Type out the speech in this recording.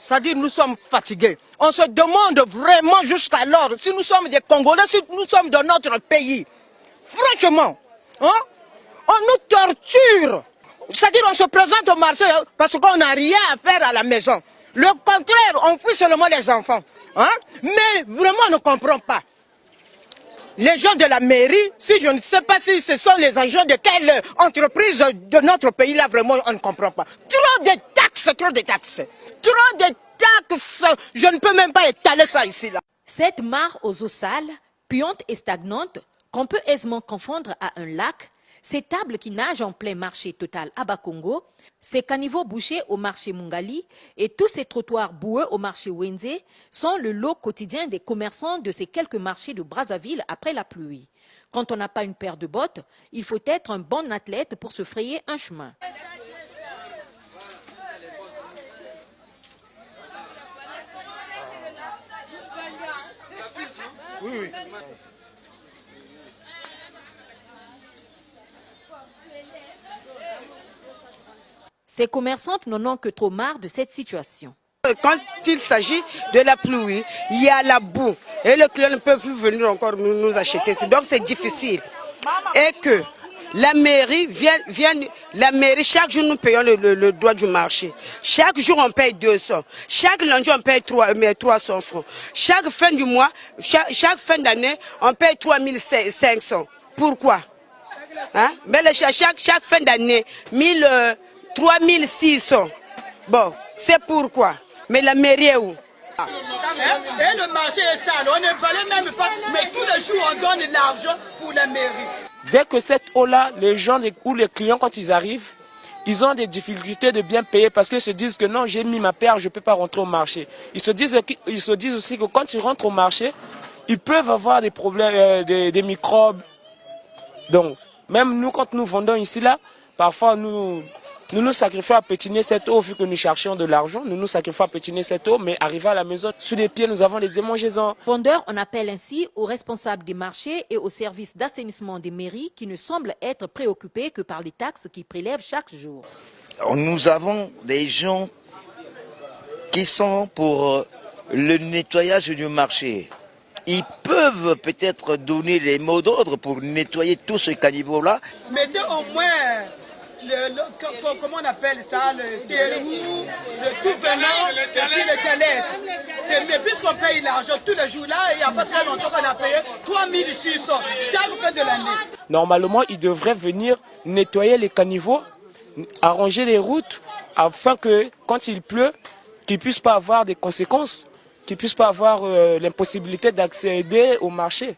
C'est-à-dire nous sommes fatigués. On se demande vraiment jusqu'alors si nous sommes des Congolais, si nous sommes dans notre pays. Franchement, hein, on nous torture. C'est-à-dire on se présente au marché parce qu'on n'a rien à faire à la maison. Le contraire, on fuit seulement les enfants. Hein? Mais vraiment on ne comprend pas. Les gens de la mairie, si je ne sais pas si ce sont les agents de quelle entreprise de notre pays, là vraiment on ne comprend pas. Trop de taxes, trop de taxes. Trop de taxes, je ne peux même pas étaler ça ici. Là. Cette mare aux eaux sales, puantes et stagnantes, qu'on peut aisément confondre à un lac, ces tables qui nagent en plein marché total à Bakongo, ces caniveaux bouchés au marché Mungali et tous ces trottoirs boueux au marché Wenze sont le lot quotidien des commerçants de ces quelques marchés de Brazzaville après la pluie. Quand on n'a pas une paire de bottes, il faut être un bon athlète pour se frayer un chemin. Oui. Ces commerçantes n'en ont que trop marre de cette situation. Quand il s'agit de la pluie, il y a la boue et le client ne peut plus venir encore nous acheter. Donc c'est difficile. Et que la mairie la mairie, chaque jour nous payons le droit du marché. Chaque jour on paye 200. Chaque lundi on paye 300 francs. Chaque fin du mois, chaque fin d'année, on paye 3500. Pourquoi? Hein? Mais chaque fin d'année, 3600. Bon, c'est pourquoi. Mais la mairie est où? Et le marché est sale, on ne parlait même pas, mais tous les jours on donne l'argent pour la mairie. Dès que cette eau-là, les gens ou les clients, quand ils arrivent, ils ont des difficultés de bien payer parce qu'ils se disent que non, j'ai mis ma paire, je ne peux pas rentrer au marché. Ils se disent aussi que quand ils rentrent au marché, ils peuvent avoir des problèmes, des microbes. Donc, même nous, quand nous vendons ici, là, parfois nous sacrifions à pétiner cette eau, vu que nous cherchions de l'argent, nous sacrifions à pétiner cette eau, mais arrivé à la maison, sous les pieds, nous avons des démangeaisons. Vendeurs, on appelle ainsi aux responsables des marchés et aux services d'assainissement des mairies qui ne semblent être préoccupés que par les taxes qu'ils prélèvent chaque jour. Nous avons des gens qui sont pour le nettoyage du marché. Ils peuvent peut-être donner les mots d'ordre pour nettoyer tout ce caniveau-là. Mettez au moins, comment on appelle ça, le terreau, le tout venant, et puis le galette. C'est mieux, puisqu'on paye l'argent tous les jours là, il n'y a pas très longtemps qu'on a payé 3600 chaque fin de l'année. Normalement, ils devraient venir nettoyer les caniveaux, arranger les routes, afin que quand il pleut, qu'ils ne puissent pas avoir des conséquences, qu'ils ne puissent pas avoir l'impossibilité d'accéder au marché.